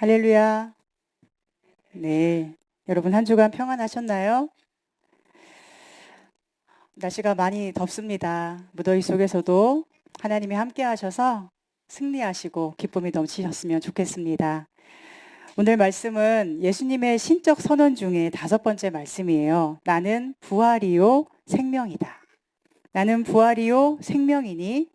할렐루야. 네. 여러분 한 주간 평안하셨나요? 날씨가 많이 덥습니다. 무더위 속에서도 하나님이 함께 하셔서 승리하시고 기쁨이 넘치셨으면 좋겠습니다. 오늘 말씀은 예수님의 신적 선언 중에 5번째 말씀이에요. 나는 부활이요 생명이다. 나는 부활이요 생명이니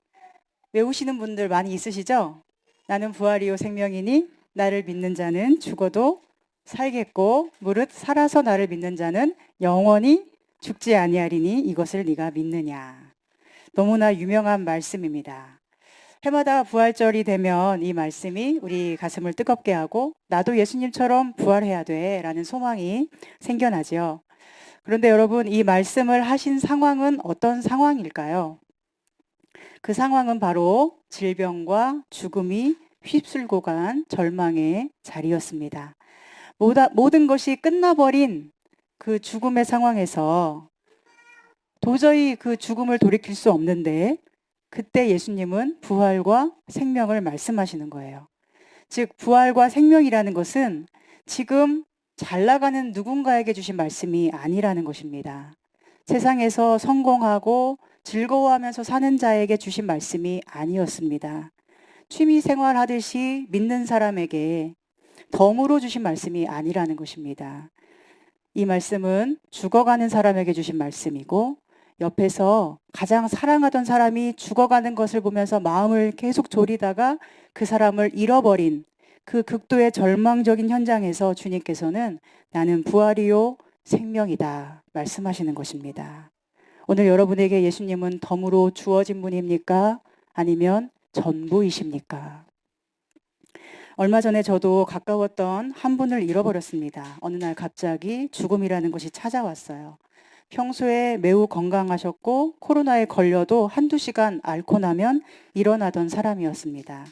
외우시는 분들 많이 있으시죠? 나는 부활이요 생명이니 나를 믿는 자는 죽어도 살겠고 무릇 살아서 나를 믿는 자는 영원히 죽지 아니하리니 이것을 네가 믿느냐. 너무나 유명한 말씀입니다. 해마다 부활절이 되면 이 말씀이 우리 가슴을 뜨겁게 하고 나도 예수님처럼 부활해야 돼 라는 소망이 생겨나죠. 그런데 여러분, 이 말씀을 하신 상황은 어떤 상황일까요? 그 상황은 바로 질병과 죽음이 휩쓸고 간 절망의 자리였습니다. 모든 것이 끝나버린 그 죽음의 상황에서 도저히 그 죽음을 돌이킬 수 없는데 그때 예수님은 부활과 생명을 말씀하시는 거예요. 즉 부활과 생명이라는 것은 지금 잘 나가는 누군가에게 주신 말씀이 아니라는 것입니다. 세상에서 성공하고 즐거워하면서 사는 자에게 주신 말씀이 아니었습니다. 취미 생활 하듯이 믿는 사람에게 덤으로 주신 말씀이 아니라는 것입니다. 이 말씀은 죽어가는 사람에게 주신 말씀이고 옆에서 가장 사랑하던 사람이 죽어가는 것을 보면서 마음을 계속 졸이다가 그 사람을 잃어버린 그 극도의 절망적인 현장에서 주님께서는 나는 부활이요 생명이다 말씀하시는 것입니다. 오늘 여러분에게 예수님은 덤으로 주어진 분입니까? 아니면 전부이십니까? 얼마 전에 저도 가까웠던 한 분을 잃어버렸습니다. 어느 날 갑자기 죽음이라는 것이 찾아왔어요. 평소에 매우 건강하셨고 코로나에 걸려도 한두 시간 앓고 나면 일어나던 사람이었습니다.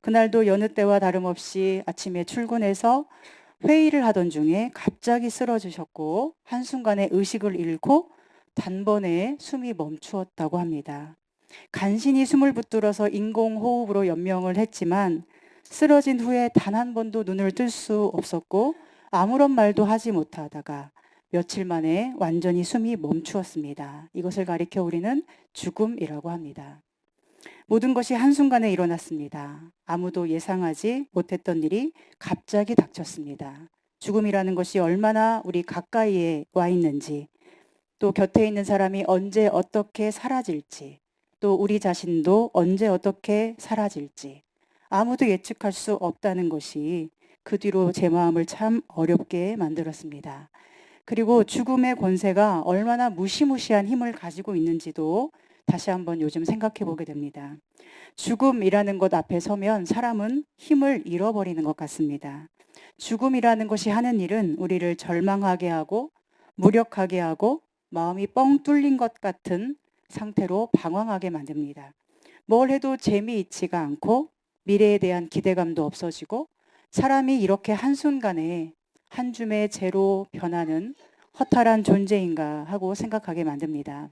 그날도 여느 때와 다름없이 아침에 출근해서 회의를 하던 중에 갑자기 쓰러지셨고 한순간에 의식을 잃고 단번에 숨이 멈추었다고 합니다. 간신히 숨을 붙들어서 인공호흡으로 연명을 했지만 쓰러진 후에 단 한 번도 눈을 뜰 수 없었고 아무런 말도 하지 못하다가 며칠 만에 완전히 숨이 멈추었습니다. 이것을 가리켜 우리는 죽음이라고 합니다. 모든 것이 한순간에 일어났습니다. 아무도 예상하지 못했던 일이 갑자기 닥쳤습니다. 죽음이라는 것이 얼마나 우리 가까이에 와 있는지, 또 곁에 있는 사람이 언제 어떻게 사라질지, 또 우리 자신도 언제 어떻게 사라질지 아무도 예측할 수 없다는 것이 그 뒤로 제 마음을 참 어렵게 만들었습니다. 그리고 죽음의 권세가 얼마나 무시무시한 힘을 가지고 있는지도 다시 한번 요즘 생각해 보게 됩니다. 죽음이라는 것 앞에 서면 사람은 힘을 잃어버리는 것 같습니다. 죽음이라는 것이 하는 일은 우리를 절망하게 하고 무력하게 하고 마음이 뻥 뚫린 것 같은 상태로 방황하게 만듭니다. 뭘 해도 재미있지가 않고 미래에 대한 기대감도 없어지고 사람이 이렇게 한순간에 한 줌의 재로 변하는 허탈한 존재인가 하고 생각하게 만듭니다.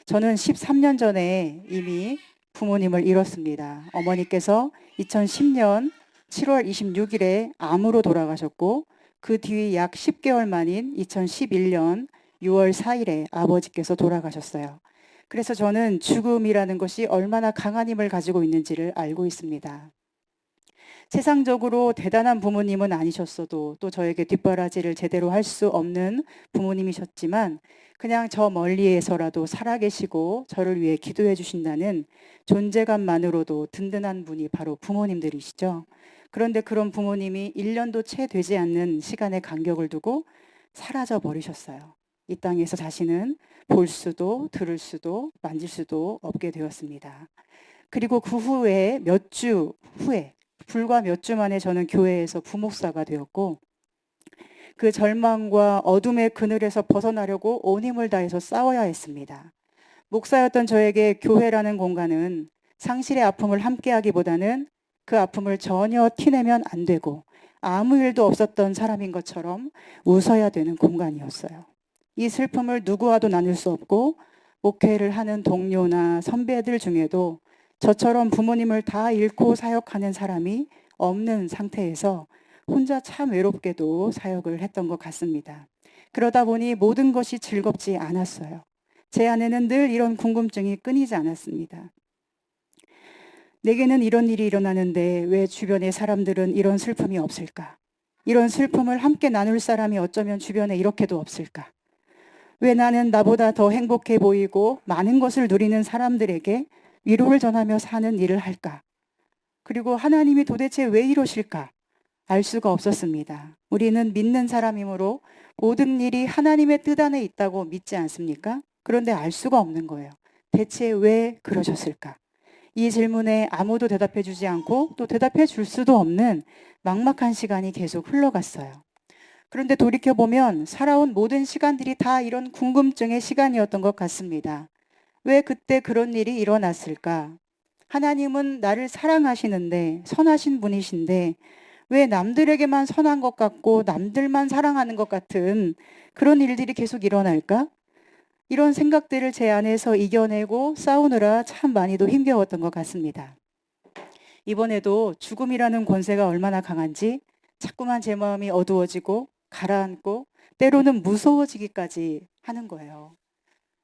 저는 13년 전에 이미 부모님을 잃었습니다. 어머니께서 2010년 7월 26일에 암으로 돌아가셨고 그 뒤 약 10개월 만인 2011년 6월 4일에 아버지께서 돌아가셨어요. 그래서 저는 죽음이라는 것이 얼마나 강한 힘을 가지고 있는지를 알고 있습니다. 세상적으로 대단한 부모님은 아니셨어도 또 저에게 뒷바라지를 제대로 할 수 없는 부모님이셨지만 그냥 저 멀리에서라도 살아계시고 저를 위해 기도해 주신다는 존재감만으로도 든든한 분이 바로 부모님들이시죠. 그런데 그런 부모님이 1년도 채 되지 않는 시간의 간격을 두고 사라져 버리셨어요. 이 땅에서 자신은 볼 수도 들을 수도 만질 수도 없게 되었습니다. 그리고 그 후에 몇 주 후에 불과 몇 주 만에 저는 교회에서 부목사가 되었고 그 절망과 어둠의 그늘에서 벗어나려고 온 힘을 다해서 싸워야 했습니다. 목사였던 저에게 교회라는 공간은 상실의 아픔을 함께하기보다는 그 아픔을 전혀 티내면 안 되고 아무 일도 없었던 사람인 것처럼 웃어야 되는 공간이었어요. 이 슬픔을 누구와도 나눌 수 없고 목회를 하는 동료나 선배들 중에도 저처럼 부모님을 다 잃고 사역하는 사람이 없는 상태에서 혼자 참 외롭게도 사역을 했던 것 같습니다. 그러다 보니 모든 것이 즐겁지 않았어요. 제 안에는 늘 이런 궁금증이 끊이지 않았습니다. 내게는 이런 일이 일어나는데 왜 주변의 사람들은 이런 슬픔이 없을까? 이런 슬픔을 함께 나눌 사람이 어쩌면 주변에 이렇게도 없을까? 왜 나는 나보다 더 행복해 보이고 많은 것을 누리는 사람들에게 위로를 전하며 사는 일을 할까? 그리고 하나님이 도대체 왜 이러실까? 알 수가 없었습니다. 우리는 믿는 사람이므로 모든 일이 하나님의 뜻 안에 있다고 믿지 않습니까? 그런데 알 수가 없는 거예요. 대체 왜 그러셨을까? 이 질문에 아무도 대답해 주지 않고 또 대답해 줄 수도 없는 막막한 시간이 계속 흘러갔어요. 그런데 돌이켜보면 살아온 모든 시간들이 다 이런 궁금증의 시간이었던 것 같습니다. 왜 그때 그런 일이 일어났을까? 하나님은 나를 사랑하시는데 선하신 분이신데 왜 남들에게만 선한 것 같고 남들만 사랑하는 것 같은 그런 일들이 계속 일어날까? 이런 생각들을 제 안에서 이겨내고 싸우느라 참 많이도 힘겨웠던 것 같습니다. 이번에도 죽음이라는 권세가 얼마나 강한지 자꾸만 제 마음이 어두워지고 가라앉고 때로는 무서워지기까지 하는 거예요.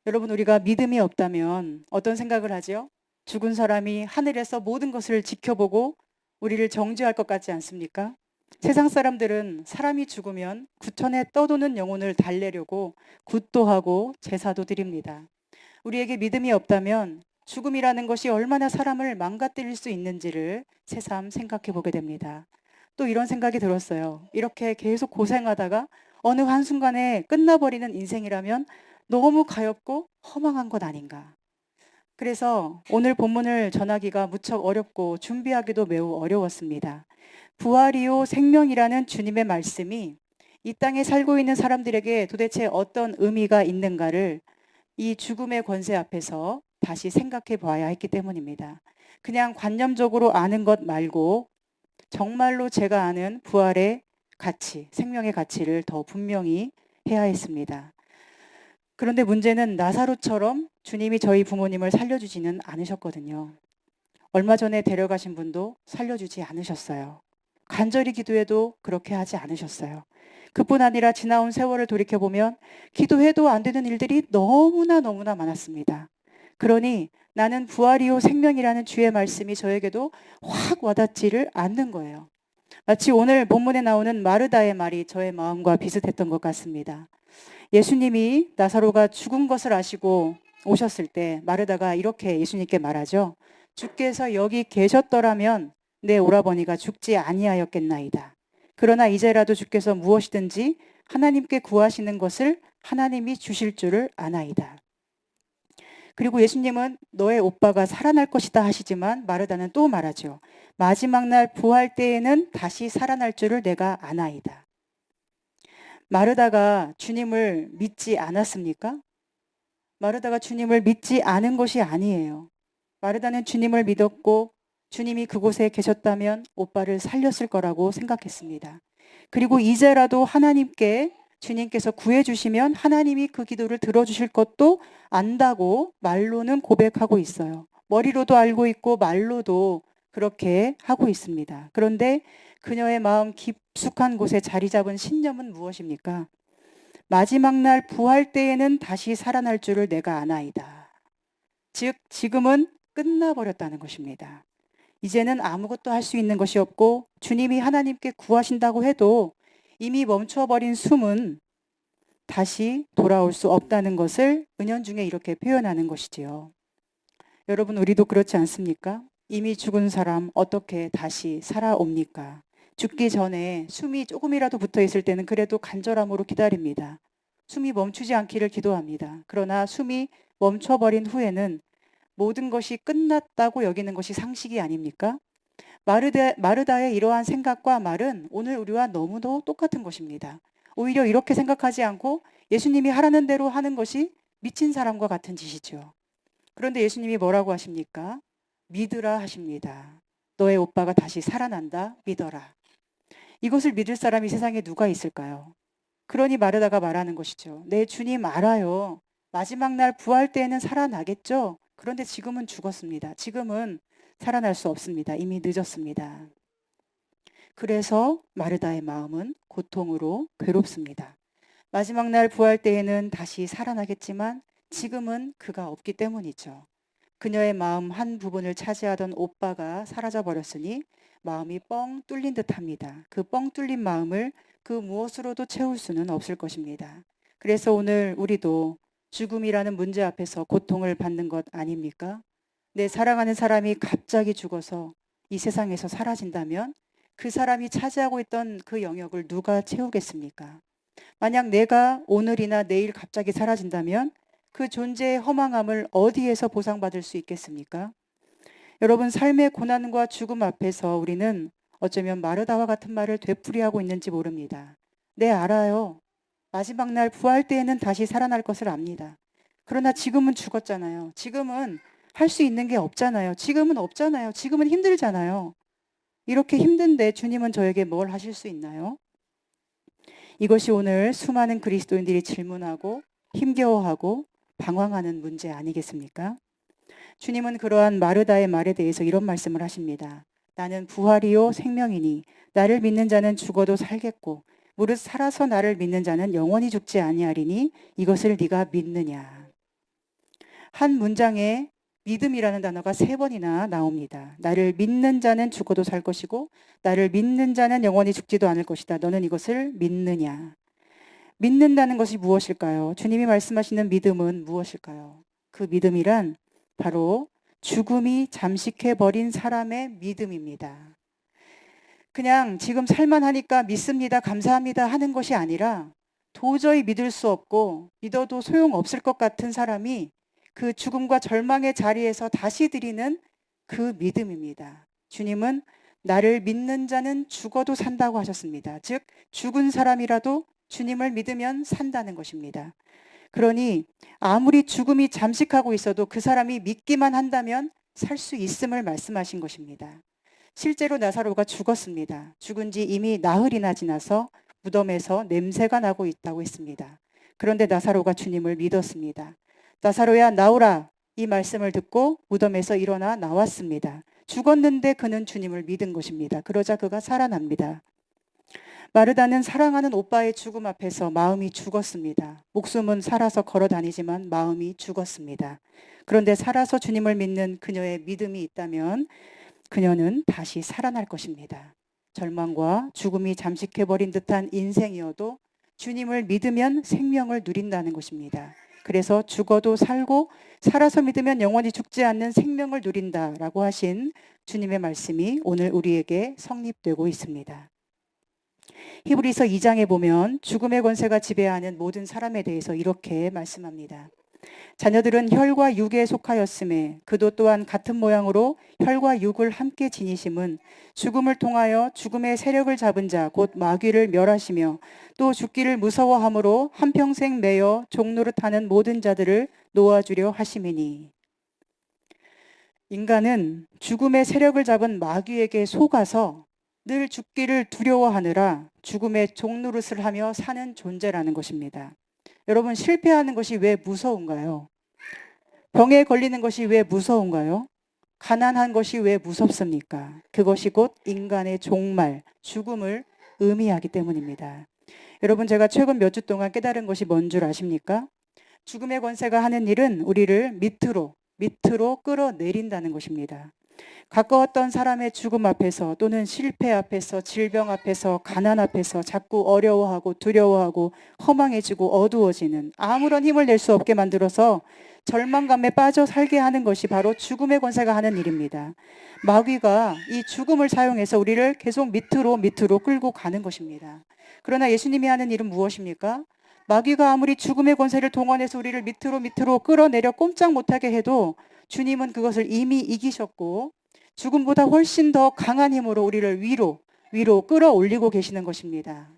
여러분, 우리가 믿음이 없다면 어떤 생각을 하죠? 죽은 사람이 하늘에서 모든 것을 지켜보고 우리를 정죄할 것 같지 않습니까? 세상 사람들은 사람이 죽으면 구천에 떠도는 영혼을 달래려고 굿도 하고 제사도 드립니다. 우리에게 믿음이 없다면 죽음이라는 것이 얼마나 사람을 망가뜨릴 수 있는지를 새삼 생각해 보게 됩니다. 또 이런 생각이 들었어요. 이렇게 계속 고생하다가 어느 한순간에 끝나버리는 인생이라면 너무 가엾고 허망한 것 아닌가. 그래서 오늘 본문을 전하기가 무척 어렵고 준비하기도 매우 어려웠습니다. 부활이요 생명이라는 주님의 말씀이 이 땅에 살고 있는 사람들에게 도대체 어떤 의미가 있는가를 이 죽음의 권세 앞에서 다시 생각해 봐야 했기 때문입니다. 그냥 관념적으로 아는 것 말고 정말로 제가 아는 부활의 가치, 생명의 가치를 더 분명히 해야 했습니다. 그런데 문제는 나사로처럼 주님이 저희 부모님을 살려주지는 않으셨거든요. 얼마 전에 데려가신 분도 살려주지 않으셨어요. 간절히 기도해도 그렇게 하지 않으셨어요. 그뿐 아니라 지나온 세월을 돌이켜보면 기도해도 안 되는 일들이 너무나 많았습니다. 그러니 나는 부활이요 생명이라는 주의 말씀이 저에게도 확 와닿지를 않는 거예요. 마치 오늘 본문에 나오는 마르다의 말이 저의 마음과 비슷했던 것 같습니다. 예수님이 나사로가 죽은 것을 아시고 오셨을 때 마르다가 이렇게 예수님께 말하죠. 주께서 여기 계셨더라면 내 오라버니가 죽지 아니하였겠나이다. 그러나 이제라도 주께서 무엇이든지 하나님께 구하시는 것을 하나님이 주실 줄을 아나이다. 그리고 예수님은 너의 오빠가 살아날 것이다 하시지만 마르다는 또 말하죠. 마지막 날 부활 때에는 다시 살아날 줄을 내가 아나이다. 마르다가 주님을 믿지 않았습니까? 마르다가 주님을 믿지 않은 것이 아니에요. 마르다는 주님을 믿었고 주님이 그곳에 계셨다면 오빠를 살렸을 거라고 생각했습니다. 그리고 이제라도 하나님께 주님께서 구해주시면 하나님이 그 기도를 들어주실 것도 안다고 말로는 고백하고 있어요. 머리로도 알고 있고 말로도 그렇게 하고 있습니다. 그런데 그녀의 마음 깊숙한 곳에 자리 잡은 신념은 무엇입니까? 마지막 날 부활 때에는 다시 살아날 줄을 내가 아나이다. 즉 지금은 끝나버렸다는 것입니다. 이제는 아무것도 할 수 있는 것이 없고 주님이 하나님께 구하신다고 해도 이미 멈춰버린 숨은 다시 돌아올 수 없다는 것을 은연중에 이렇게 표현하는 것이지요. 여러분, 우리도 그렇지 않습니까? 이미 죽은 사람 어떻게 다시 살아옵니까? 죽기 전에 숨이 조금이라도 붙어 있을 때는 그래도 간절함으로 기다립니다. 숨이 멈추지 않기를 기도합니다. 그러나 숨이 멈춰버린 후에는 모든 것이 끝났다고 여기는 것이 상식이 아닙니까? 마르다의 이러한 생각과 말은 오늘 우리와 너무도 똑같은 것입니다. 오히려 이렇게 생각하지 않고 예수님이 하라는 대로 하는 것이 미친 사람과 같은 짓이죠. 그런데 예수님이 뭐라고 하십니까? 믿으라 하십니다. 너의 오빠가 다시 살아난다. 믿어라. 이것을 믿을 사람이 세상에 누가 있을까요? 그러니 마르다가 말하는 것이죠. 내 주님 알아요. 마지막 날 부활 때에는 살아나겠죠. 그런데 지금은 죽었습니다. 지금은 살아날 수 없습니다. 이미 늦었습니다. 그래서 마르다의 마음은 고통으로 괴롭습니다. 마지막 날 부활 때에는 다시 살아나겠지만 지금은 그가 없기 때문이죠. 그녀의 마음 한 부분을 차지하던 오빠가 사라져 버렸으니 마음이 뻥 뚫린 듯합니다. 그 뻥 뚫린 마음을 그 무엇으로도 채울 수는 없을 것입니다. 그래서 오늘 우리도 죽음이라는 문제 앞에서 고통을 받는 것 아닙니까? 내 사랑하는 사람이 갑자기 죽어서 이 세상에서 사라진다면 그 사람이 차지하고 있던 그 영역을 누가 채우겠습니까? 만약 내가 오늘이나 내일 갑자기 사라진다면 그 존재의 허망함을 어디에서 보상받을 수 있겠습니까? 여러분, 삶의 고난과 죽음 앞에서 우리는 어쩌면 마르다와 같은 말을 되풀이하고 있는지 모릅니다. 네, 알아요. 마지막 날 부활 때에는 다시 살아날 것을 압니다. 그러나 지금은 죽었잖아요. 지금은 할 수 있는 게 없잖아요. 지금은 없잖아요. 지금은 힘들잖아요. 이렇게 힘든데 주님은 저에게 뭘 하실 수 있나요? 이것이 오늘 수많은 그리스도인들이 질문하고 힘겨워하고 방황하는 문제 아니겠습니까? 주님은 그러한 마르다의 말에 대해서 이런 말씀을 하십니다. 나는 부활이요 생명이니 나를 믿는 자는 죽어도 살겠고 무릇 살아서 나를 믿는 자는 영원히 죽지 아니하리니 이것을 네가 믿느냐. 한 문장에 믿음이라는 단어가 3번이나 나옵니다. 나를 믿는 자는 죽어도 살 것이고 나를 믿는 자는 영원히 죽지도 않을 것이다. 너는 이것을 믿느냐. 믿는다는 것이 무엇일까요? 주님이 말씀하시는 믿음은 무엇일까요? 그 믿음이란 바로 죽음이 잠식해버린 사람의 믿음입니다. 그냥 지금 살만하니까 믿습니다, 감사합니다 하는 것이 아니라 도저히 믿을 수 없고 믿어도 소용없을 것 같은 사람이 그 죽음과 절망의 자리에서 다시 드리는 그 믿음입니다. 주님은 나를 믿는 자는 죽어도 산다고 하셨습니다. 즉 죽은 사람이라도 주님을 믿으면 산다는 것입니다. 그러니 아무리 죽음이 잠식하고 있어도 그 사람이 믿기만 한다면 살 수 있음을 말씀하신 것입니다. 실제로 나사로가 죽었습니다. 죽은 지 이미 나흘이나 지나서 무덤에서 냄새가 나고 있다고 했습니다. 그런데 나사로가 주님을 믿었습니다. 나사로야 나오라, 이 말씀을 듣고 무덤에서 일어나 나왔습니다. 죽었는데 그는 주님을 믿은 것입니다. 그러자 그가 살아납니다. 마르다는 사랑하는 오빠의 죽음 앞에서 마음이 죽었습니다. 목숨은 살아서 걸어 다니지만 마음이 죽었습니다. 그런데 살아서 주님을 믿는 그녀의 믿음이 있다면 그녀는 다시 살아날 것입니다. 절망과 죽음이 잠식해버린 듯한 인생이어도 주님을 믿으면 생명을 누린다는 것입니다. 그래서 죽어도 살고 살아서 믿으면 영원히 죽지 않는 생명을 누린다라고 하신 주님의 말씀이 오늘 우리에게 성립되고 있습니다. 히브리서 2장에 보면 죽음의 권세가 지배하는 모든 사람에 대해서 이렇게 말씀합니다. 자녀들은 혈과 육에 속하였음에 그도 또한 같은 모양으로 혈과 육을 함께 지니심은 죽음을 통하여 죽음의 세력을 잡은 자 곧 마귀를 멸하시며 또 죽기를 무서워함으로 한평생 매여 종노릇하는 모든 자들을 놓아주려 하심이니. 인간은 죽음의 세력을 잡은 마귀에게 속아서 늘 죽기를 두려워하느라 죽음의 종노릇을 하며 사는 존재라는 것입니다. 여러분, 실패하는 것이 왜 무서운가요? 병에 걸리는 것이 왜 무서운가요? 가난한 것이 왜 무섭습니까? 그것이 곧 인간의 종말, 죽음을 의미하기 때문입니다. 여러분, 제가 최근 몇 주 동안 깨달은 것이 뭔 줄 아십니까? 죽음의 권세가 하는 일은 우리를 밑으로 끌어내린다는 것입니다. 가까웠던 사람의 죽음 앞에서 또는 실패 앞에서 질병 앞에서 가난 앞에서 자꾸 어려워하고 두려워하고 허망해지고 어두워지는 아무런 힘을 낼 수 없게 만들어서 절망감에 빠져 살게 하는 것이 바로 죽음의 권세가 하는 일입니다. 마귀가 이 죽음을 사용해서 우리를 계속 밑으로 끌고 가는 것입니다. 그러나 예수님이 하는 일은 무엇입니까? 마귀가 아무리 죽음의 권세를 동원해서 우리를 밑으로 끌어내려 꼼짝 못하게 해도 주님은 그것을 이미 이기셨고 죽음보다 훨씬 더 강한 힘으로 우리를 위로 끌어올리고 계시는 것입니다.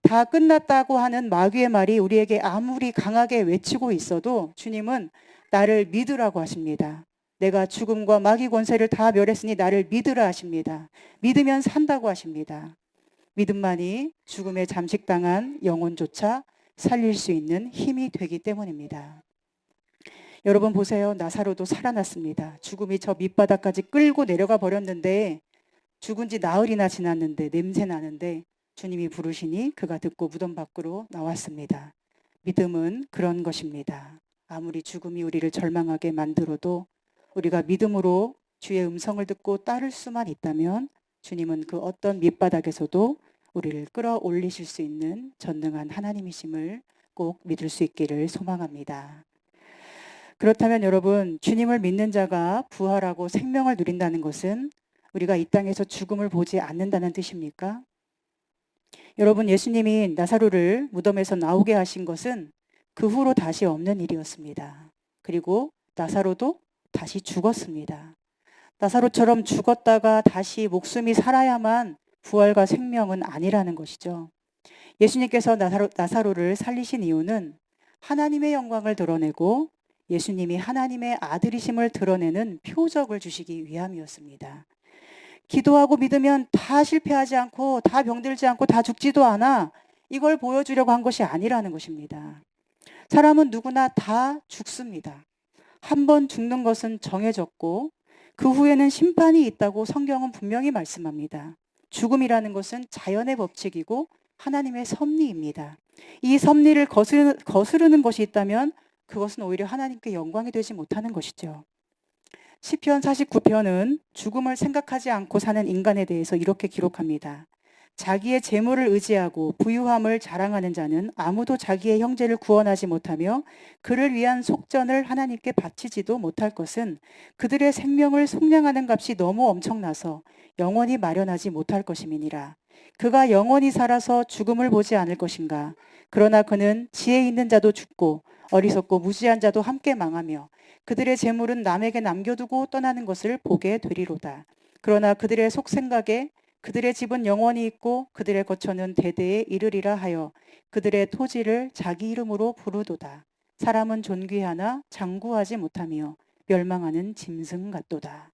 다 끝났다고 하는 마귀의 말이 우리에게 아무리 강하게 외치고 있어도 주님은 나를 믿으라고 하십니다. 내가 죽음과 마귀 권세를 다 멸했으니 나를 믿으라 하십니다. 믿으면 산다고 하십니다. 믿음만이 죽음에 잠식당한 영혼조차 살릴 수 있는 힘이 되기 때문입니다. 여러분 보세요. 나사로도 살아났습니다. 죽음이 저 밑바닥까지 끌고 내려가 버렸는데 죽은 지 나흘이나 지났는데 냄새 나는데 주님이 부르시니 그가 듣고 무덤 밖으로 나왔습니다. 믿음은 그런 것입니다. 아무리 죽음이 우리를 절망하게 만들어도 우리가 믿음으로 주의 음성을 듣고 따를 수만 있다면 주님은 그 어떤 밑바닥에서도 우리를 끌어올리실 수 있는 전능한 하나님이심을 꼭 믿을 수 있기를 소망합니다. 그렇다면 여러분, 주님을 믿는 자가 부활하고 생명을 누린다는 것은 우리가 이 땅에서 죽음을 보지 않는다는 뜻입니까? 여러분, 예수님이 나사로를 무덤에서 나오게 하신 것은 그 후로 다시 없는 일이었습니다. 그리고 나사로도 다시 죽었습니다. 나사로처럼 죽었다가 다시 목숨이 살아야만 부활과 생명은 아니라는 것이죠. 예수님께서 나사로를 살리신 이유는 하나님의 영광을 드러내고 예수님이 하나님의 아들이심을 드러내는 표적을 주시기 위함이었습니다. 기도하고 믿으면 다 실패하지 않고 다 병들지 않고 다 죽지도 않아. 이걸 보여주려고 한 것이 아니라는 것입니다. 사람은 누구나 다 죽습니다. 한 번 죽는 것은 정해졌고 그 후에는 심판이 있다고 성경은 분명히 말씀합니다. 죽음이라는 것은 자연의 법칙이고 하나님의 섭리입니다. 이 섭리를 거스르는 것이 있다면 그것은 오히려 하나님께 영광이 되지 못하는 것이죠. 시편 49편은 죽음을 생각하지 않고 사는 인간에 대해서 이렇게 기록합니다. 자기의 재물을 의지하고 부유함을 자랑하는 자는 아무도 자기의 형제를 구원하지 못하며 그를 위한 속전을 하나님께 바치지도 못할 것은 그들의 생명을 속량하는 값이 너무 엄청나서 영원히 마련하지 못할 것임이니라. 그가 영원히 살아서 죽음을 보지 않을 것인가. 그러나 그는 지혜 있는 자도 죽고 어리석고 무지한 자도 함께 망하며 그들의 재물은 남에게 남겨두고 떠나는 것을 보게 되리로다. 그러나 그들의 속생각에 그들의 집은 영원히 있고 그들의 거처는 대대에 이르리라 하여 그들의 토지를 자기 이름으로 부르도다. 사람은 존귀하나 장구하지 못하며 멸망하는 짐승 같도다.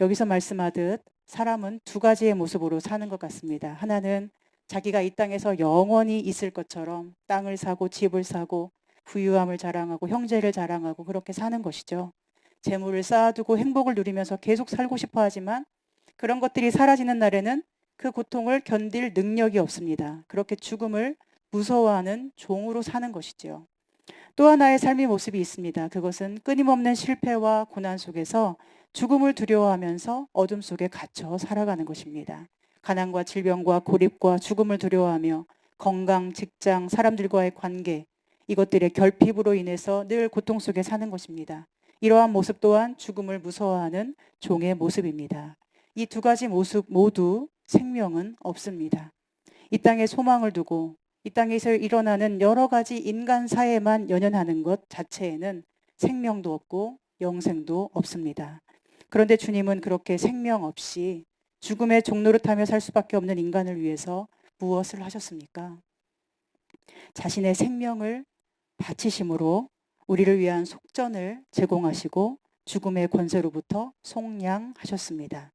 여기서 말씀하듯 사람은 두 가지의 모습으로 사는 것 같습니다. 하나는 자기가 이 땅에서 영원히 있을 것처럼 땅을 사고 집을 사고 부유함을 자랑하고 형제를 자랑하고 그렇게 사는 것이죠. 재물을 쌓아두고 행복을 누리면서 계속 살고 싶어 하지만 그런 것들이 사라지는 날에는 그 고통을 견딜 능력이 없습니다. 그렇게 죽음을 무서워하는 종으로 사는 것이죠. 또 하나의 삶의 모습이 있습니다. 그것은 끊임없는 실패와 고난 속에서 죽음을 두려워하면서 어둠 속에 갇혀 살아가는 것입니다. 가난과 질병과 고립과 죽음을 두려워하며 건강, 직장, 사람들과의 관계, 이것들의 결핍으로 인해서 늘 고통 속에 사는 것입니다. 이러한 모습 또한 죽음을 무서워하는 종의 모습입니다. 이 두 가지 모습 모두 생명은 없습니다. 이 땅에 소망을 두고 이 땅에서 일어나는 여러 가지 인간사에만 연연하는 것 자체에는 생명도 없고 영생도 없습니다. 그런데 주님은 그렇게 생명 없이 죽음의 종노릇하며 살 수밖에 없는 인간을 위해서 무엇을 하셨습니까? 자신의 생명을 바치심으로 우리를 위한 속전을 제공하시고 죽음의 권세로부터 속량하셨습니다.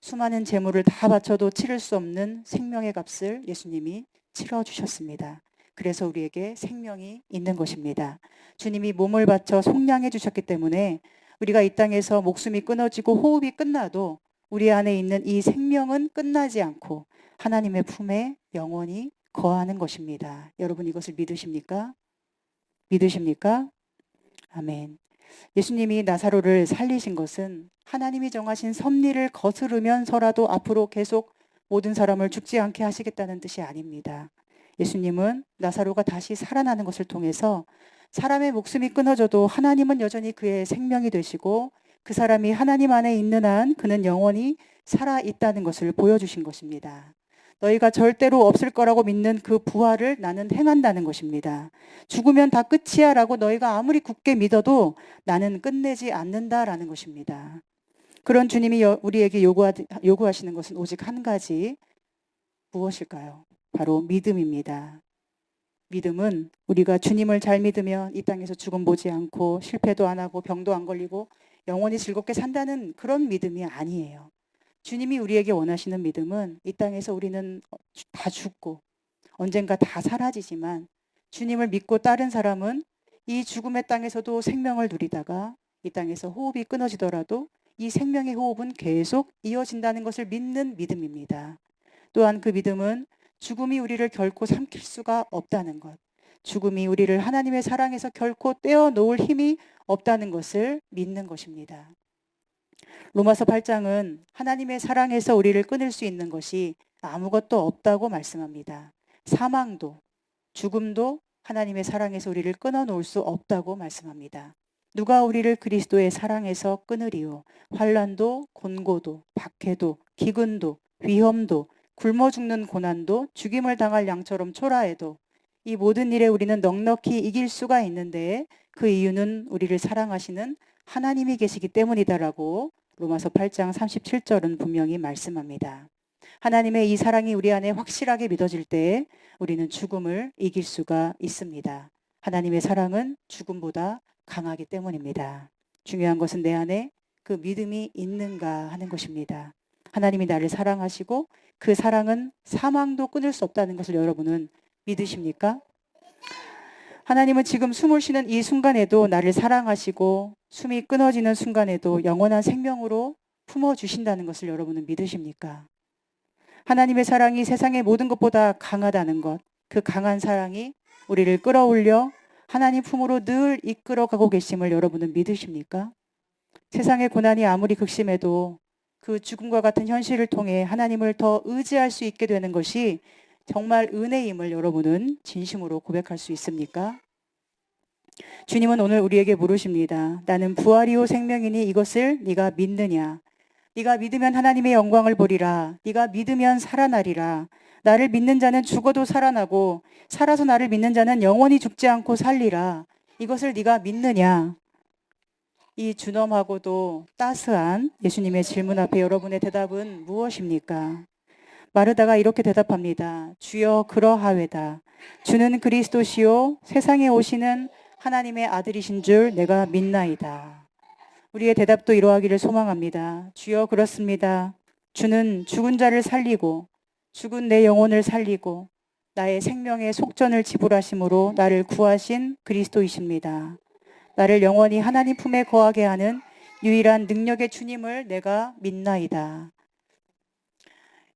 수많은 재물을 다 바쳐도 치를 수 없는 생명의 값을 예수님이 치러주셨습니다. 그래서 우리에게 생명이 있는 것입니다. 주님이 몸을 바쳐 속량해 주셨기 때문에 우리가 이 땅에서 목숨이 끊어지고 호흡이 끝나도 우리 안에 있는 이 생명은 끝나지 않고 하나님의 품에 영원히 거하는 것입니다. 여러분 이것을 믿으십니까? 믿으십니까? 아멘. 예수님이 나사로를 살리신 것은 하나님이 정하신 섭리를 거스르면서라도 앞으로 계속 모든 사람을 죽지 않게 하시겠다는 뜻이 아닙니다. 예수님은 나사로가 다시 살아나는 것을 통해서 사람의 목숨이 끊어져도 하나님은 여전히 그의 생명이 되시고 그 사람이 하나님 안에 있는 한 그는 영원히 살아있다는 것을 보여주신 것입니다. 너희가 절대로 없을 거라고 믿는 그 부활을 나는 행한다는 것입니다. 죽으면 다 끝이야 라고 너희가 아무리 굳게 믿어도 나는 끝내지 않는다라는 것입니다. 그런 주님이 우리에게 요구하시는 것은 오직 한 가지, 무엇일까요? 바로 믿음입니다. 믿음은 우리가 주님을 잘 믿으면 이 땅에서 죽음 보지 않고 실패도 안 하고 병도 안 걸리고 영원히 즐겁게 산다는 그런 믿음이 아니에요. 주님이 우리에게 원하시는 믿음은 이 땅에서 우리는 다 죽고 언젠가 다 사라지지만 주님을 믿고 따른 사람은 이 죽음의 땅에서도 생명을 누리다가 이 땅에서 호흡이 끊어지더라도 이 생명의 호흡은 계속 이어진다는 것을 믿는 믿음입니다. 또한 그 믿음은 죽음이 우리를 결코 삼킬 수가 없다는 것, 죽음이 우리를 하나님의 사랑에서 결코 떼어놓을 힘이 없다는 것을 믿는 것입니다. 로마서 8장은 하나님의 사랑에서 우리를 끊을 수 있는 것이 아무것도 없다고 말씀합니다. 사망도, 죽음도 하나님의 사랑에서 우리를 끊어놓을 수 없다고 말씀합니다. 누가 우리를 그리스도의 사랑에서 끊으리요? 환난도, 곤고도, 박해도, 기근도, 위험도, 굶어 죽는 고난도, 죽임을 당할 양처럼 초라해도 이 모든 일에 우리는 넉넉히 이길 수가 있는데 그 이유는 우리를 사랑하시는 하나님이 계시기 때문이다라고 로마서 8장 37절은 분명히 말씀합니다. 하나님의 이 사랑이 우리 안에 확실하게 믿어질 때 우리는 죽음을 이길 수가 있습니다. 하나님의 사랑은 죽음보다 강하기 때문입니다. 중요한 것은 내 안에 그 믿음이 있는가 하는 것입니다. 하나님이 나를 사랑하시고 그 사랑은 사망도 끊을 수 없다는 것을 여러분은 믿으십니까? 하나님은 지금 숨을 쉬는 이 순간에도 나를 사랑하시고 숨이 끊어지는 순간에도 영원한 생명으로 품어주신다는 것을 여러분은 믿으십니까? 하나님의 사랑이 세상의 모든 것보다 강하다는 것, 그 강한 사랑이 우리를 끌어올려 하나님 품으로 늘 이끌어가고 계심을 여러분은 믿으십니까? 세상의 고난이 아무리 극심해도 그 죽음과 같은 현실을 통해 하나님을 더 의지할 수 있게 되는 것이 정말 은혜임을 여러분은 진심으로 고백할 수 있습니까? 주님은 오늘 우리에게 물으십니다. 나는 부활이요 생명이니 이것을 네가 믿느냐? 네가 믿으면 하나님의 영광을 보리라. 네가 믿으면 살아나리라. 나를 믿는 자는 죽어도 살아나고 살아서 나를 믿는 자는 영원히 죽지 않고 살리라. 이것을 네가 믿느냐? 이 준엄하고도 따스한 예수님의 질문 앞에 여러분의 대답은 무엇입니까? 마르다가 이렇게 대답합니다. 주여 그러하외다. 주는 그리스도시요 세상에 오시는 하나님의 아들이신 줄 내가 믿나이다. 우리의 대답도 이러하기를 소망합니다. 주여 그렇습니다. 주는 죽은 자를 살리고 죽은 내 영혼을 살리고 나의 생명의 속전을 지불하심으로 나를 구하신 그리스도이십니다. 나를 영원히 하나님 품에 거하게 하는 유일한 능력의 주님을 내가 믿나이다.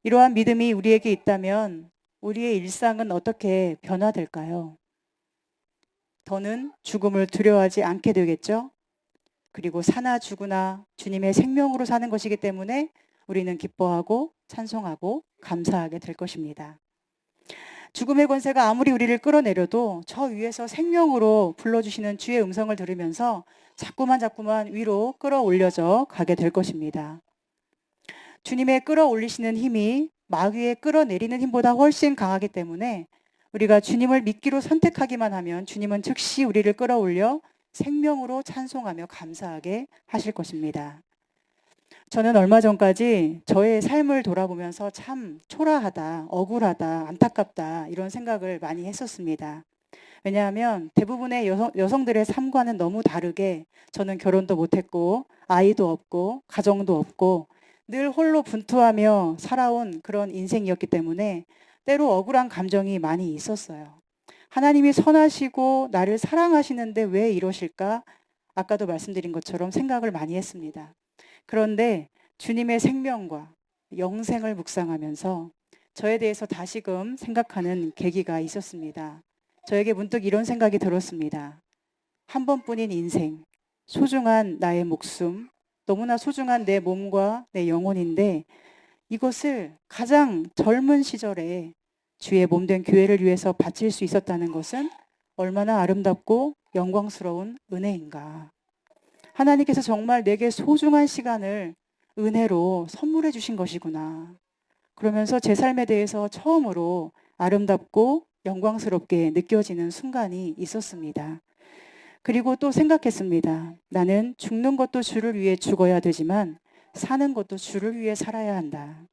이러한 믿음이 우리에게 있다면 우리의 일상은 어떻게 변화될까요? 더는 죽음을 두려워하지 않게 되겠죠? 그리고 사나 죽으나 주님의 생명으로 사는 것이기 때문에 우리는 기뻐하고 찬송하고 감사하게 될 것입니다. 죽음의 권세가 아무리 우리를 끌어내려도 저 위에서 생명으로 불러주시는 주의 음성을 들으면서 자꾸만 위로 끌어올려져 가게 될 것입니다. 주님의 끌어올리시는 힘이 마귀의 끌어내리는 힘보다 훨씬 강하기 때문에 우리가 주님을 믿기로 선택하기만 하면 주님은 즉시 우리를 끌어올려 생명으로 찬송하며 감사하게 하실 것입니다. 저는 얼마 전까지 저의 삶을 돌아보면서 참 초라하다, 억울하다, 안타깝다 이런 생각을 많이 했었습니다. 왜냐하면 대부분의 여성들의 삶과는 너무 다르게 저는 결혼도 못했고 아이도 없고 가정도 없고 늘 홀로 분투하며 살아온 그런 인생이었기 때문에 때로 억울한 감정이 많이 있었어요. 하나님이 선하시고 나를 사랑하시는데 왜 이러실까? 아까도 말씀드린 것처럼 생각을 많이 했습니다. 그런데 주님의 생명과 영생을 묵상하면서 저에 대해서 다시금 생각하는 계기가 있었습니다. 저에게 문득 이런 생각이 들었습니다. 한 번뿐인 인생, 소중한 나의 목숨, 너무나 소중한 내 몸과 내 영혼인데 이것을 가장 젊은 시절에 주의 몸된 교회를 위해서 바칠 수 있었다는 것은 얼마나 아름답고 영광스러운 은혜인가. 하나님께서 정말 내게 소중한 시간을 은혜로 선물해 주신 것이구나. 그러면서 제 삶에 대해서 처음으로 아름답고 영광스럽게 느껴지는 순간이 있었습니다. 그리고 또 생각했습니다. 나는 죽는 것도 주를 위해 죽어야 되지만 사는 것도 주를 위해 살아야 한다.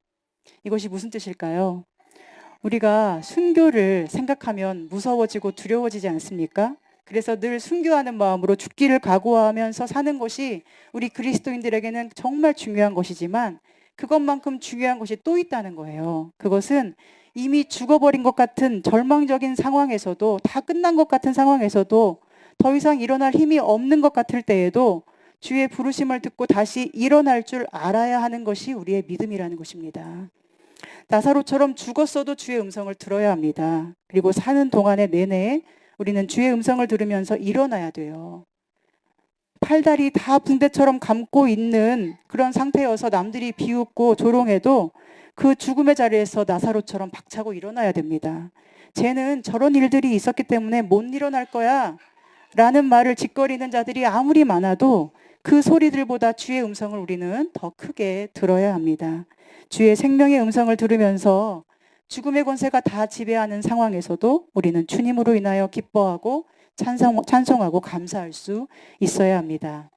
이것이 무슨 뜻일까요? 우리가 순교를 생각하면 무서워지고 두려워지지 않습니까? 그래서 늘 순교하는 마음으로 죽기를 각오하면서 사는 것이 우리 그리스도인들에게는 정말 중요한 것이지만 그것만큼 중요한 것이 또 있다는 거예요. 그것은 이미 죽어버린 것 같은 절망적인 상황에서도 다 끝난 것 같은 상황에서도 더 이상 일어날 힘이 없는 것 같을 때에도 주의 부르심을 듣고 다시 일어날 줄 알아야 하는 것이 우리의 믿음이라는 것입니다. 나사로처럼 죽었어도 주의 음성을 들어야 합니다. 그리고 사는 동안의 내내 우리는 주의 음성을 들으면서 일어나야 돼요. 팔다리 다 붕대처럼 감고 있는 그런 상태여서 남들이 비웃고 조롱해도 그 죽음의 자리에서 나사로처럼 박차고 일어나야 됩니다. 쟤는 저런 일들이 있었기 때문에 못 일어날 거야 라는 말을 짓거리는 자들이 아무리 많아도 그 소리들보다 주의 음성을 우리는 더 크게 들어야 합니다. 주의 생명의 음성을 들으면서 죽음의 권세가 다 지배하는 상황에서도 우리는 주님으로 인하여 기뻐하고 찬송하고 감사할 수 있어야 합니다.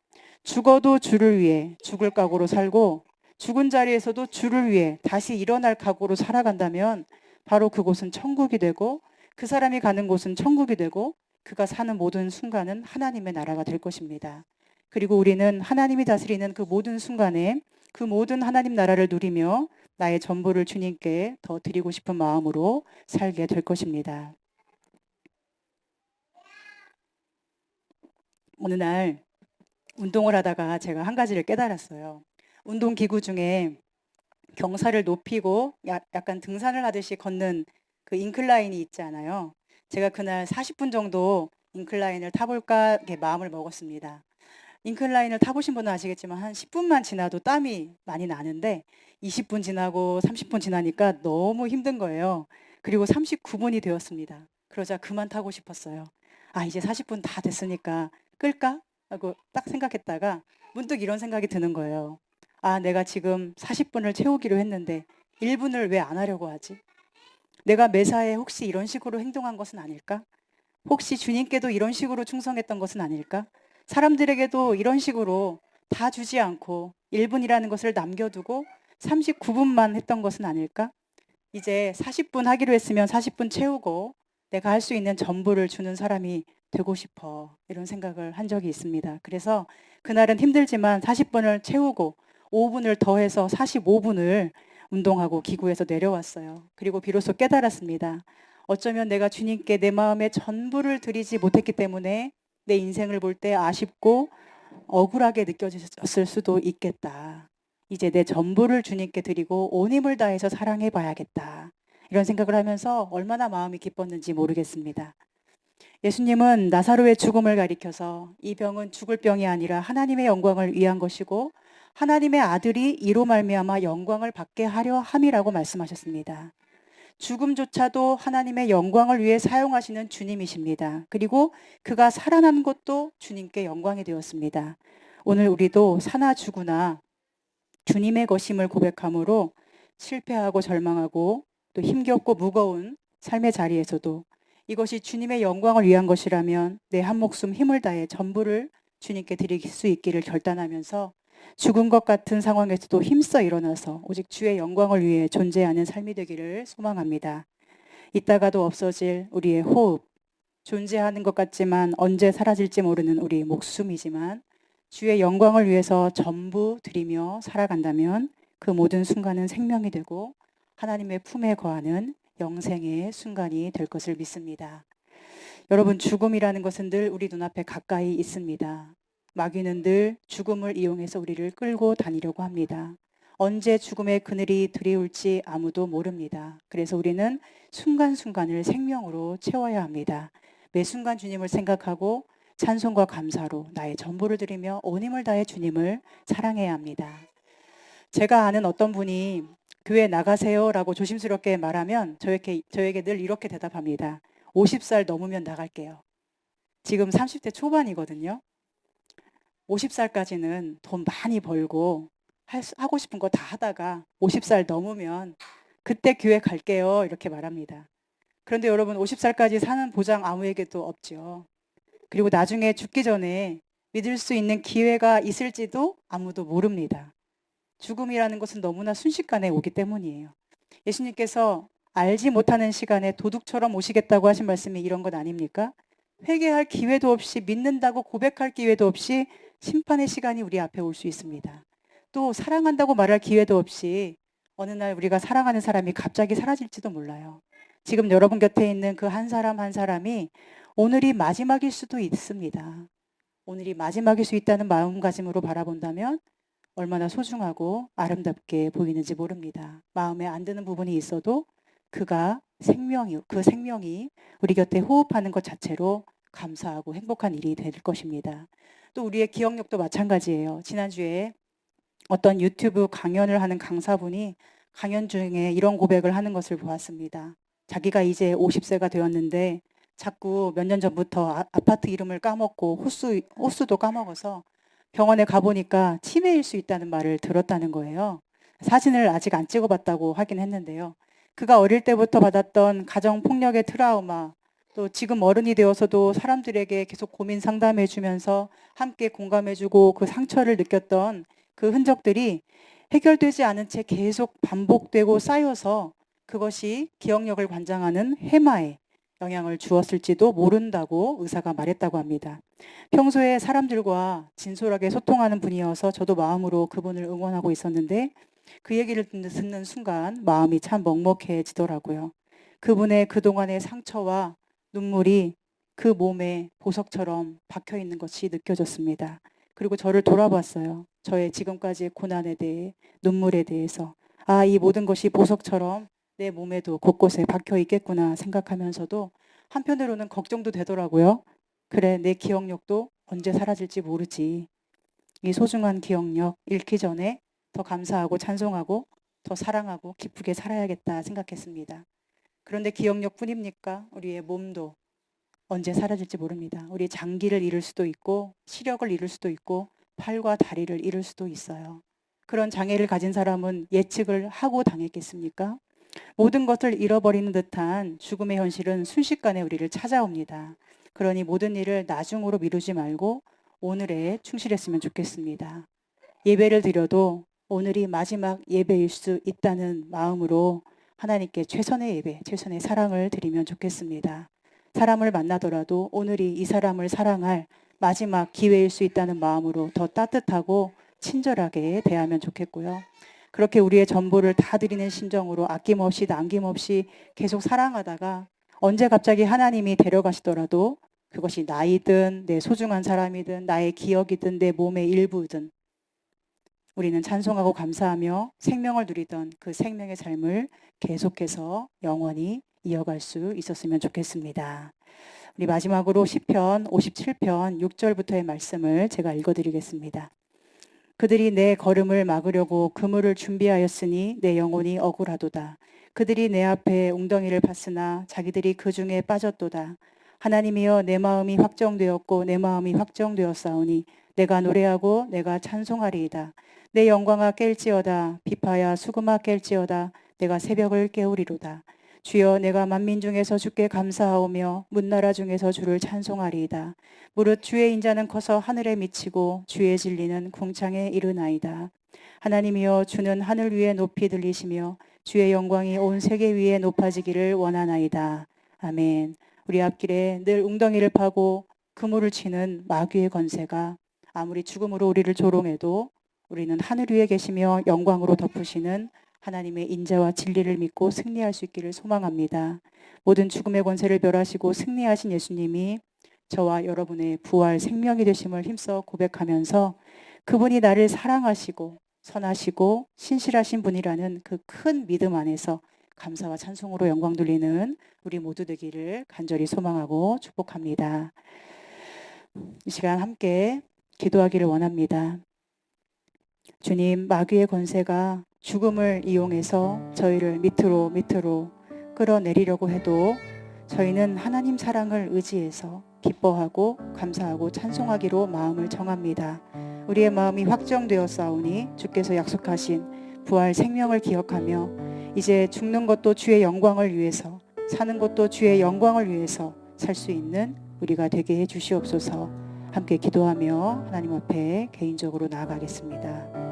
죽어도 주를 위해 죽을 각오로 살고 죽은 자리에서도 주를 위해 다시 일어날 각오로 살아간다면 바로 그곳은 천국이 되고 그 사람이 가는 곳은 천국이 되고 그가 사는 모든 순간은 하나님의 나라가 될 것입니다. 그리고 우리는 하나님이 다스리는 그 모든 순간에 그 모든 하나님 나라를 누리며 나의 전부를 주님께 더 드리고 싶은 마음으로 살게 될 것입니다. 어느 날 운동을 하다가 제가 한 가지를 깨달았어요. 운동기구 중에 경사를 높이고 약간 등산을 하듯이 걷는 그 인클라인이 있잖아요. 제가 그날 40분 정도 인클라인을 타볼까 이렇게 마음을 먹었습니다. 인클라인을 타보신 분은 아시겠지만 한 10분만 지나도 땀이 많이 나는데 20분 지나고 30분 지나니까 너무 힘든 거예요. 그리고 39분이 되었습니다. 그러자 그만 타고 싶었어요. 아, 이제 40분 다 됐으니까 끌까? 하고 딱 생각했다가 문득 이런 생각이 드는 거예요. 아, 내가 지금 40분을 채우기로 했는데 1분을 왜 안 하려고 하지? 내가 매사에 혹시 이런 식으로 행동한 것은 아닐까? 혹시 주님께도 이런 식으로 충성했던 것은 아닐까? 사람들에게도 이런 식으로 다 주지 않고 1분이라는 것을 남겨두고 39분만 했던 것은 아닐까? 이제 40분 하기로 했으면 40분 채우고 내가 할 수 있는 전부를 주는 사람이 되고 싶어. 이런 생각을 한 적이 있습니다. 그래서 그날은 힘들지만 40분을 채우고 5분을 더해서 45분을 운동하고 기구에서 내려왔어요. 그리고 비로소 깨달았습니다. 어쩌면 내가 주님께 내 마음의 전부를 드리지 못했기 때문에 내 인생을 볼 때 아쉽고 억울하게 느껴졌을 수도 있겠다. 이제 내 전부를 주님께 드리고 온 힘을 다해서 사랑해 봐야겠다. 이런 생각을 하면서 얼마나 마음이 기뻤는지 모르겠습니다. 예수님은 나사로의 죽음을 가리켜서 이 병은 죽을 병이 아니라 하나님의 영광을 위한 것이고 하나님의 아들이 이로 말미암아 영광을 받게 하려 함이라고 말씀하셨습니다. 죽음조차도 하나님의 영광을 위해 사용하시는 주님이십니다. 그리고 그가 살아난 것도 주님께 영광이 되었습니다. 오늘 우리도 사나 죽으나 주님의 것임을 고백함으로 실패하고 절망하고 또 힘겹고 무거운 삶의 자리에서도 이것이 주님의 영광을 위한 것이라면 내 한 목숨 힘을 다해 전부를 주님께 드릴 수 있기를 결단하면서 죽은 것 같은 상황에서도 힘써 일어나서 오직 주의 영광을 위해 존재하는 삶이 되기를 소망합니다. 이따가도 없어질 우리의 호흡, 존재하는 것 같지만 언제 사라질지 모르는 우리 목숨이지만 주의 영광을 위해서 전부 드리며 살아간다면 그 모든 순간은 생명이 되고 하나님의 품에 거하는 영생의 순간이 될 것을 믿습니다. 여러분, 죽음이라는 것은 늘 우리 눈앞에 가까이 있습니다. 마귀는 늘 죽음을 이용해서 우리를 끌고 다니려고 합니다. 언제 죽음의 그늘이 들이올지 아무도 모릅니다. 그래서 우리는 순간순간을 생명으로 채워야 합니다. 매 순간 주님을 생각하고 찬송과 감사로 나의 전부를 드리며 온 힘을 다해 주님을 사랑해야 합니다. 제가 아는 어떤 분이 교회 나가세요 라고 조심스럽게 말하면 저에게 늘 이렇게 대답합니다. 50살 넘으면 나갈게요. 지금 30대 초반이거든요. 50살까지는 돈 많이 벌고 하고 싶은 거 다 하다가 50살 넘으면 그때 교회 갈게요 이렇게 말합니다. 그런데 여러분, 50살까지 사는 보장 아무에게도 없죠. 그리고 나중에 죽기 전에 믿을 수 있는 기회가 있을지도 아무도 모릅니다. 죽음이라는 것은 너무나 순식간에 오기 때문이에요. 예수님께서 알지 못하는 시간에 도둑처럼 오시겠다고 하신 말씀이 이런 것 아닙니까? 회개할 기회도 없이 믿는다고 고백할 기회도 없이 심판의 시간이 우리 앞에 올 수 있습니다. 또 사랑한다고 말할 기회도 없이 어느 날 우리가 사랑하는 사람이 갑자기 사라질지도 몰라요. 지금 여러분 곁에 있는 그 한 사람 한 사람이 오늘이 마지막일 수도 있습니다. 오늘이 마지막일 수 있다는 마음가짐으로 바라본다면 얼마나 소중하고 아름답게 보이는지 모릅니다. 마음에 안 드는 부분이 있어도 그 생명이 우리 곁에 호흡하는 것 자체로 감사하고 행복한 일이 될 것입니다. 또 우리의 기억력도 마찬가지예요. 지난주에 어떤 유튜브 강연을 하는 강사분이 강연 중에 이런 고백을 하는 것을 보았습니다. 자기가 이제 50세가 되었는데 자꾸 몇 년 전부터 아파트 이름을 까먹고 호수도 까먹어서 병원에 가보니까 치매일 수 있다는 말을 들었다는 거예요. 사진을 아직 안 찍어봤다고 하긴 했는데요. 그가 어릴 때부터 받았던 가정폭력의 트라우마, 또 지금 어른이 되어서도 사람들에게 계속 고민 상담해 주면서 함께 공감해 주고 그 상처를 느꼈던 그 흔적들이 해결되지 않은 채 계속 반복되고 쌓여서 그것이 기억력을 관장하는 해마에 영향을 주었을지도 모른다고 의사가 말했다고 합니다. 평소에 사람들과 진솔하게 소통하는 분이어서 저도 마음으로 그분을 응원하고 있었는데 그 얘기를 듣는 순간 마음이 참 먹먹해지더라고요. 그분의 그동안의 상처와 눈물이 그 몸에 보석처럼 박혀 있는 것이 느껴졌습니다. 그리고 저를 돌아봤어요. 저의 지금까지의 고난에 대해, 눈물에 대해서. 아, 이 모든 것이 보석처럼 내 몸에도 곳곳에 박혀 있겠구나 생각하면서도 한편으로는 걱정도 되더라고요. 그래, 내 기억력도 언제 사라질지 모르지. 이 소중한 기억력 잃기 전에 더 감사하고 찬송하고 더 사랑하고 기쁘게 살아야겠다 생각했습니다. 그런데 기억력뿐입니까? 우리의 몸도 언제 사라질지 모릅니다. 우리 장기를 잃을 수도 있고 시력을 잃을 수도 있고 팔과 다리를 잃을 수도 있어요. 그런 장애를 가진 사람은 예측을 하고 당했겠습니까? 모든 것을 잃어버리는 듯한 죽음의 현실은 순식간에 우리를 찾아옵니다. 그러니 모든 일을 나중으로 미루지 말고 오늘에 충실했으면 좋겠습니다. 예배를 드려도 오늘이 마지막 예배일 수 있다는 마음으로 하나님께 최선의 예배, 최선의 사랑을 드리면 좋겠습니다. 사람을 만나더라도 오늘이 이 사람을 사랑할 마지막 기회일 수 있다는 마음으로 더 따뜻하고 친절하게 대하면 좋겠고요. 그렇게 우리의 전부를 다 드리는 심정으로 아낌없이 남김없이 계속 사랑하다가 언제 갑자기 하나님이 데려가시더라도 그것이 나이든 내 소중한 사람이든 나의 기억이든 내 몸의 일부든 우리는 찬송하고 감사하며 생명을 누리던 그 생명의 삶을 계속해서 영원히 이어갈 수 있었으면 좋겠습니다. 우리 마지막으로 시편 57편 6절부터의 말씀을 제가 읽어드리겠습니다. 그들이 내 걸음을 막으려고 그물을 준비하였으니 내 영혼이 억울하도다. 그들이 내 앞에 웅덩이를 팠으나 자기들이 그 중에 빠졌도다. 하나님이여 내 마음이 확정되었고 내 마음이 확정되었사오니 내가 노래하고 내가 찬송하리이다. 내 영광아 깰지어다. 비파야 수금아 깰지어다. 내가 새벽을 깨우리로다. 주여 내가 만민 중에서 주께 감사하오며 문나라 중에서 주를 찬송하리이다. 무릇 주의 인자는 커서 하늘에 미치고 주의 진리는 궁창에 이르나이다. 하나님이여 주는 하늘 위에 높이 들리시며 주의 영광이 온 세계 위에 높아지기를 원하나이다. 아멘. 우리 앞길에 늘 웅덩이를 파고 그물을 치는 마귀의 권세가 아무리 죽음으로 우리를 조롱해도 우리는 하늘 위에 계시며 영광으로 덮으시는 하나님의 인자와 진리를 믿고 승리할 수 있기를 소망합니다. 모든 죽음의 권세를 멸하시고 승리하신 예수님이 저와 여러분의 부활 생명이 되심을 힘써 고백하면서 그분이 나를 사랑하시고 선하시고 신실하신 분이라는 그 큰 믿음 안에서 감사와 찬송으로 영광 돌리는 우리 모두 되기를 간절히 소망하고 축복합니다. 이 시간 함께 기도하기를 원합니다. 주님, 마귀의 권세가 죽음을 이용해서 저희를 밑으로 끌어내리려고 해도 저희는 하나님 사랑을 의지해서 기뻐하고 감사하고 찬송하기로 마음을 정합니다. 우리의 마음이 확정되었사오니 주께서 약속하신 부활 생명을 기억하며 이제 죽는 것도 주의 영광을 위해서 사는 것도 주의 영광을 위해서 살 수 있는 우리가 되게 해 주시옵소서. 함께 기도하며 하나님 앞에 개인적으로 나아가겠습니다.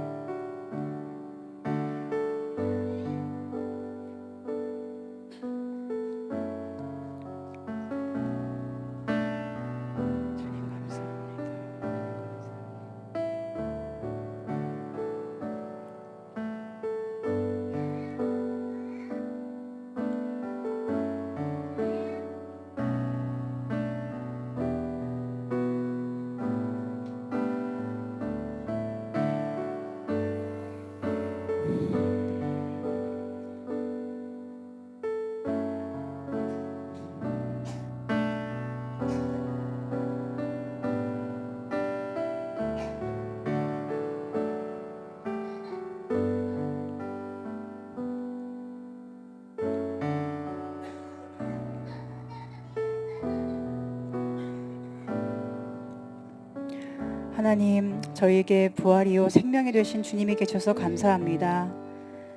하나님, 저희에게 부활이요 생명이 되신 주님이 계셔서 감사합니다.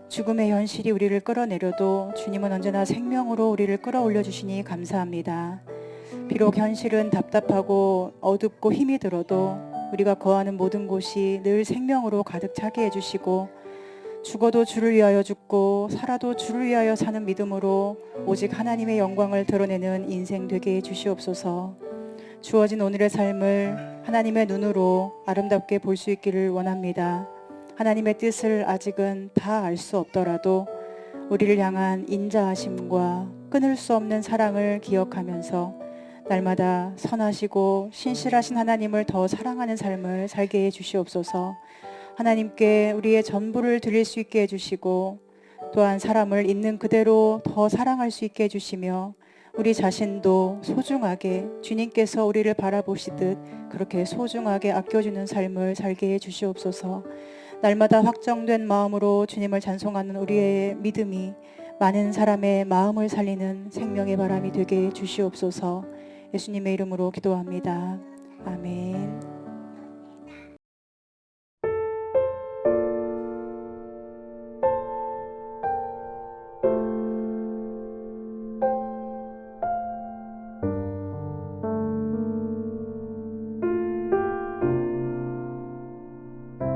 죽음의 현실이 우리를 끌어내려도 주님은 언제나 생명으로 우리를 끌어올려 주시니 감사합니다. 비록 현실은 답답하고 어둡고 힘이 들어도 우리가 거하는 모든 곳이 늘 생명으로 가득 차게 해주시고, 죽어도 주를 위하여 죽고 살아도 주를 위하여 사는 믿음으로 오직 하나님의 영광을 드러내는 인생 되게 해주시옵소서. 주어진 오늘의 삶을 하나님의 눈으로 아름답게 볼 수 있기를 원합니다. 하나님의 뜻을 아직은 다 알 수 없더라도 우리를 향한 인자하심과 끊을 수 없는 사랑을 기억하면서 날마다 선하시고 신실하신 하나님을 더 사랑하는 삶을 살게 해 주시옵소서. 하나님께 우리의 전부를 드릴 수 있게 해주시고, 또한 사람을 있는 그대로 더 사랑할 수 있게 해주시며, 우리 자신도 소중하게 주님께서 우리를 바라보시듯 그렇게 소중하게 아껴주는 삶을 살게 해 주시옵소서. 날마다 확정된 마음으로 주님을 찬송하는 우리의 믿음이 많은 사람의 마음을 살리는 생명의 바람이 되게 해 주시옵소서. 예수님의 이름으로 기도합니다. 아멘.